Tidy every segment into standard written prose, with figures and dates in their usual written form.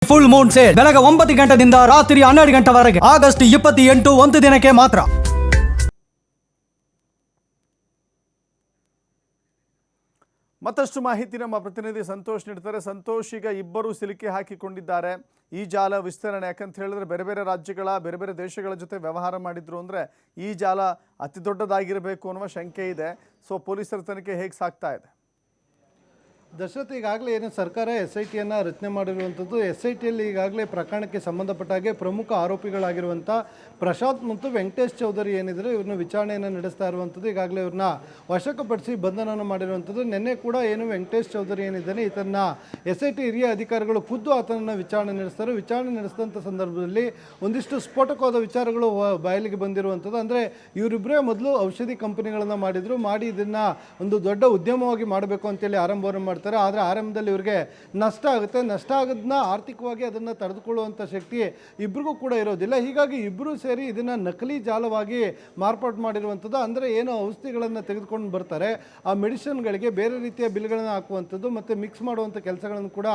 Full Moon sale ಬೆಳಗ್ಗೆ 9 ಗಂಟೆಯಿಂದ ರಾತ್ರಿ 12 ಗಂಟೆವರೆಗೆ ಆಗಸ್ಟ್ 28 ಒಂದು ದಿನಕ್ಕೆ ಮಾತ್ರ. ಮತ್ತಷ್ಟು ಮಾಹಿತಿ ನಮ್ಮ ಪ್ರತಿನಿಧಿ ಸಂತೋಷ್ ನೀಡ್ತಾರೆ. ಸಂತೋಷ್, ಈಗ ಇಬ್ಬರು ಸಿಲುಕಿ ಹಾಕಿಕೊಂಡಿದ್ದಾರೆ. ಈ ಜಾಲ ವಿಸ್ತರಣೆ ಯಾಕಂತ ಹೇಳಿದ್ರೆ ಬೇರೆ ಬೇರೆ ರಾಜ್ಯಗಳ ಬೇರೆ ಬೇರೆ ದೇಶಗಳ ಜೊತೆ ವ್ಯವಹಾರ ಮಾಡಿದ್ರು ಅಂದರೆ ಈ ಜಾಲ ಅತಿ ದೊಡ್ಡದಾಗಿರಬೇಕು ಅನ್ನುವ ಶಂಕೆ ಇದೆ. ಸೊ ಪೊಲೀಸರ ತನಿಖೆ ಹೇಗೆ ಸಾಗ್ತಾ ಇದೆ? ದಶರಥ, ಈಗಾಗಲೇ ಏನು ಸರ್ಕಾರ SIT ರಚನೆ ಮಾಡಿರುವಂಥದ್ದು. SITಯಲ್ಲಿ ಈಗಾಗಲೇ ಪ್ರಕರಣಕ್ಕೆ ಸಂಬಂಧಪಟ್ಟ ಹಾಗೆ ಪ್ರಮುಖ ಆರೋಪಿಗಳಾಗಿರುವಂಥ ಪ್ರಶಾಂತ್ ಮತ್ತು ವೆಂಕಟೇಶ್ ಚೌಧರಿ ಏನಿದ್ರೆ ಇವ್ರನ್ನ ವಿಚಾರಣೆಯನ್ನು ನಡೆಸ್ತಾ ಇರುವಂಥದ್ದು. ಈಗಾಗಲೇ ಇವ್ರನ್ನ ವಶಕ್ಕಪಡಿಸಿ ಬಂಧನವನ್ನು ಮಾಡಿರುವಂಥದ್ದು. ನಿನ್ನೆ ಕೂಡ ಏನು ವೆಂಕಟೇಶ್ ಚೌಧರಿ ಏನಿದ್ದಾನೆ ಈತನ SIT ಹಿರಿಯ ಅಧಿಕಾರಿಗಳು ಖುದ್ದು ಆತನನ್ನು ವಿಚಾರಣೆ ನಡೆಸ್ತಾರೆ. ವಿಚಾರಣೆ ನಡೆಸಿದಂಥ ಸಂದರ್ಭದಲ್ಲಿ ಒಂದಿಷ್ಟು ಸ್ಫೋಟಕವಾದ ವಿಚಾರಗಳು ಬಯಲಿಗೆ ಬಂದಿರುವಂಥದ್ದು. ಅಂದರೆ ಇವರಿಬ್ಬರೇ ಮೊದಲು ಔಷಧಿ ಕಂಪನಿಗಳನ್ನು ಮಾಡಿ ಇದನ್ನು ಒಂದು ದೊಡ್ಡ ಉದ್ಯಮವಾಗಿ ಮಾಡಬೇಕು ಅಂತೇಳಿ ಆರಂಭವನ್ನು ಮಾಡ್ತಾರೆ. ಆದರೆ ಆರಂಭದಲ್ಲಿ ಇವರಿಗೆ ನಷ್ಟ ಆಗುತ್ತೆ. ನಷ್ಟ ಆಗೋದನ್ನ ಆರ್ಥಿಕವಾಗಿ ಅದನ್ನು ತಡೆದುಕೊಳ್ಳುವಂಥ ಶಕ್ತಿ ಇಬ್ಬರಿಗೂ ಕೂಡ ಇರೋದಿಲ್ಲ. ಹೀಗಾಗಿ ಇಬ್ಬರು ಸೇರಿ ಇದನ್ನು ನಕಲಿ ಜಾಲವಾಗಿ ಮಾರ್ಪಾಡು ಮಾಡಿರುವಂಥದ್ದು. ಅಂದರೆ ಏನು ಔಷಧಿಗಳನ್ನು ತೆಗೆದುಕೊಂಡು ಬರ್ತಾರೆ, ಆ ಮೆಡಿಸಿನ್ಗಳಿಗೆ ಬೇರೆ ರೀತಿಯ ಬಿಲ್ಗಳನ್ನು ಹಾಕುವಂಥದ್ದು ಮತ್ತು ಮಿಕ್ಸ್ ಮಾಡುವಂಥ ಕೆಲಸಗಳನ್ನು ಕೂಡ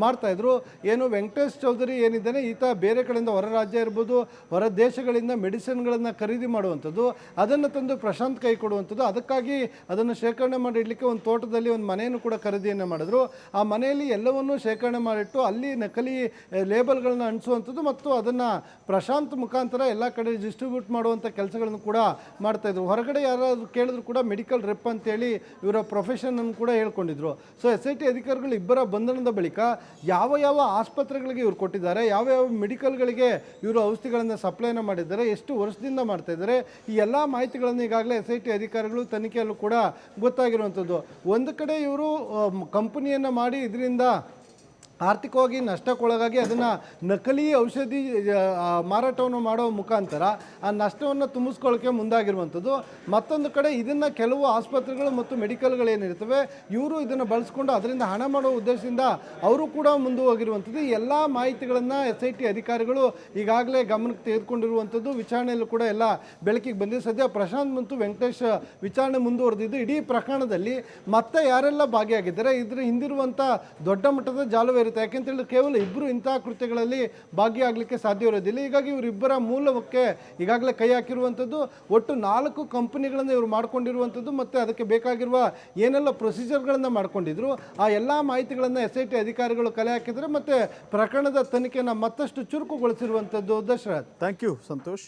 ಮಾಡ್ತಾಯಿದ್ರು. ಏನು ವೆಂಕಟೇಶ್ ಚೌಧರಿ ಏನಿದ್ದಾನೆ ಈತ ಬೇರೆ ಕಡೆಯಿಂದ ಹೊರ ರಾಜ್ಯ ಇರ್ಬೋದು, ಹೊರ ದೇಶಗಳಿಂದ ಮೆಡಿಸಿನ್ಗಳನ್ನು ಖರೀದಿ ಮಾಡುವಂಥದ್ದು, ಅದನ್ನು ತಂದು ಪ್ರಶಾಂತ್ ಕೈ ಕೊಡುವಂಥದ್ದು. ಅದಕ್ಕಾಗಿ ಅದನ್ನು ಶೇಖರಣೆ ಮಾಡಿ ಇಡಲಿಕ್ಕೆ ಒಂದು ತೋಟದಲ್ಲಿ ಒಂದು ಮನೆಯನ್ನು ಕೂಡ ಖರೀದಿಯನ್ನು ಮಾಡಿದ್ರು. ಆ ಮನೆಯಲ್ಲಿ ಎಲ್ಲವನ್ನೂ ಶೇಖರಣೆ ಮಾಡಿಟ್ಟು ಅಲ್ಲಿ ನಕಲಿ ಲೇಬಲ್ಗಳನ್ನ ಅಂಟಿಸುವಂಥದ್ದು ಮತ್ತು ಅದನ್ನು ಪ್ರಶಾಂತ್ ಮುಖಾಂತರ ಎಲ್ಲ ಕಡೆ ಡಿಸ್ಟ್ರಿಬ್ಯೂಟ್ ಮಾಡುವಂಥ ಕೆಲಸಗಳನ್ನು ಕೂಡ ಮಾಡ್ತಾಯಿದ್ರು. ಹೊರಗಡೆ ಯಾರಾದರೂ ಕೇಳಿದ್ರು ಕೂಡ ಮೆಡಿಕಲ್ ರೆಪ್ ಅಂತೇಳಿ ಇವರ ಪ್ರೊಫೆಷನನ್ನು ಕೂಡ ಹೇಳ್ಕೊಂಡಿದ್ರು. ಸೊ SIT ಅಧಿಕಾರಿಗಳು ಇಬ್ಬರ ಬಂಧನದ ಬಳಿಕ ಯಾವ ಯಾವ ಆಸ್ಪತ್ರೆಗಳಿಗೆ ಇವರು ಕೊಟ್ಟಿದ್ದಾರೆ, ಯಾವ ಯಾವ ಮೆಡಿಕಲ್ಗಳಿಗೆ ಇವರು ಔಷಧಿಗಳನ್ನು ಸಪ್ಲೈನ ಮಾಡಿದ್ದಾರೆ, ಎಷ್ಟು ವರ್ಷದಿಂದ ಮಾಡ್ತಾಯಿದ್ದಾರೆ, ಈ ಎಲ್ಲ ಮಾಹಿತಿಗಳನ್ನು ಈಗಾಗಲೇ SIT ಅಧಿಕಾರಿಗಳು ತನಿಖೆಯಲ್ಲೂ ಕೂಡ ಗೊತ್ತಾಗಿರುವಂಥದ್ದು. ಒಂದು ಕಡೆ ಇವರು ಕಂಪನಿಯನ್ನು ಮಾಡಿ ಇದರಿಂದ ಆರ್ಥಿಕವಾಗಿ ನಷ್ಟಕ್ಕೊಳಗಾಗಿ ಅದನ್ನು ನಕಲಿ ಔಷಧಿ ಮಾರಾಟವನ್ನು ಮಾಡೋ ಮುಖಾಂತರ ಆ ನಷ್ಟವನ್ನು ತುಂಬಿಸ್ಕೊಳ್ಳೋಕ್ಕೆ ಮುಂದಾಗಿರುವಂಥದ್ದು. ಮತ್ತೊಂದು ಕಡೆ ಇದನ್ನು ಕೆಲವು ಆಸ್ಪತ್ರೆಗಳು ಮತ್ತು ಮೆಡಿಕಲ್ಗಳೇನಿರ್ತವೆ ಇವರು ಇದನ್ನು ಬಳಸ್ಕೊಂಡು ಅದರಿಂದ ಹಣ ಮಾಡೋ ಉದ್ದೇಶದಿಂದ ಅವರು ಕೂಡ ಮುಂದುವೋಗಿರುವಂಥದ್ದು. ಈ ಎಲ್ಲ ಮಾಹಿತಿಗಳನ್ನು SIT ಅಧಿಕಾರಿಗಳು ಈಗಾಗಲೇ ಗಮನಕ್ಕೆ ತೆಗೆದುಕೊಂಡಿರುವಂಥದ್ದು. ವಿಚಾರಣೆಯಲ್ಲೂ ಕೂಡ ಎಲ್ಲ ಬೆಳಕಿಗೆ ಬಂದಿದೆ. ಸದ್ಯ ಪ್ರಶಾಂತ್ ಮತ್ತು ವೆಂಕಟೇಶ್ ವಿಚಾರಣೆ ಮುಂದುವರೆದಿದ್ದು. ಇಡೀ ಪ್ರಕರಣದಲ್ಲಿ ಮತ್ತೆ ಯಾರೆಲ್ಲ ಭಾಗಿಯಾಗಿದ್ದಾರೆ, ಇದರ ಹಿಂದಿರುವಂಥ ದೊಡ್ಡ ಮಟ್ಟದ ಜಾಲವೇ ಇರುತ್ತೆ. ಯಾಕೆಂತೇಳಿದ್ರೆ ಕೇವಲ ಇಬ್ಬರು ಇಂತಹ ಕೃತ್ಯಗಳಲ್ಲಿ ಭಾಗಿಯಾಗಲಿಕ್ಕೆ ಸಾಧ್ಯ ಇರೋದಿಲ್ಲ. ಹೀಗಾಗಿ ಇವರಿಬ್ಬರ ಮೂಲಕ್ಕೆ ಈಗಾಗಲೇ ಕೈ ಹಾಕಿರುವಂಥದ್ದು. ಒಟ್ಟು 4 ಕಂಪನಿಗಳನ್ನು ಇವರು ಮಾಡ್ಕೊಂಡಿರುವಂಥದ್ದು ಮತ್ತು ಅದಕ್ಕೆ ಬೇಕಾಗಿರುವ ಏನೆಲ್ಲ ಪ್ರೊಸೀಜರ್ಗಳನ್ನು ಮಾಡ್ಕೊಂಡಿದ್ರು ಆ ಎಲ್ಲ ಮಾಹಿತಿಗಳನ್ನು SIT ಅಧಿಕಾರಿಗಳು ಕಲೆ ಹಾಕಿದರೆ ಮತ್ತು ಪ್ರಕರಣದ ತನಿಖೆಯನ್ನು ಮತ್ತಷ್ಟು ಚುರುಕುಗೊಳಿಸಿರುವಂಥದ್ದು. Dasharath, thank you Santosh.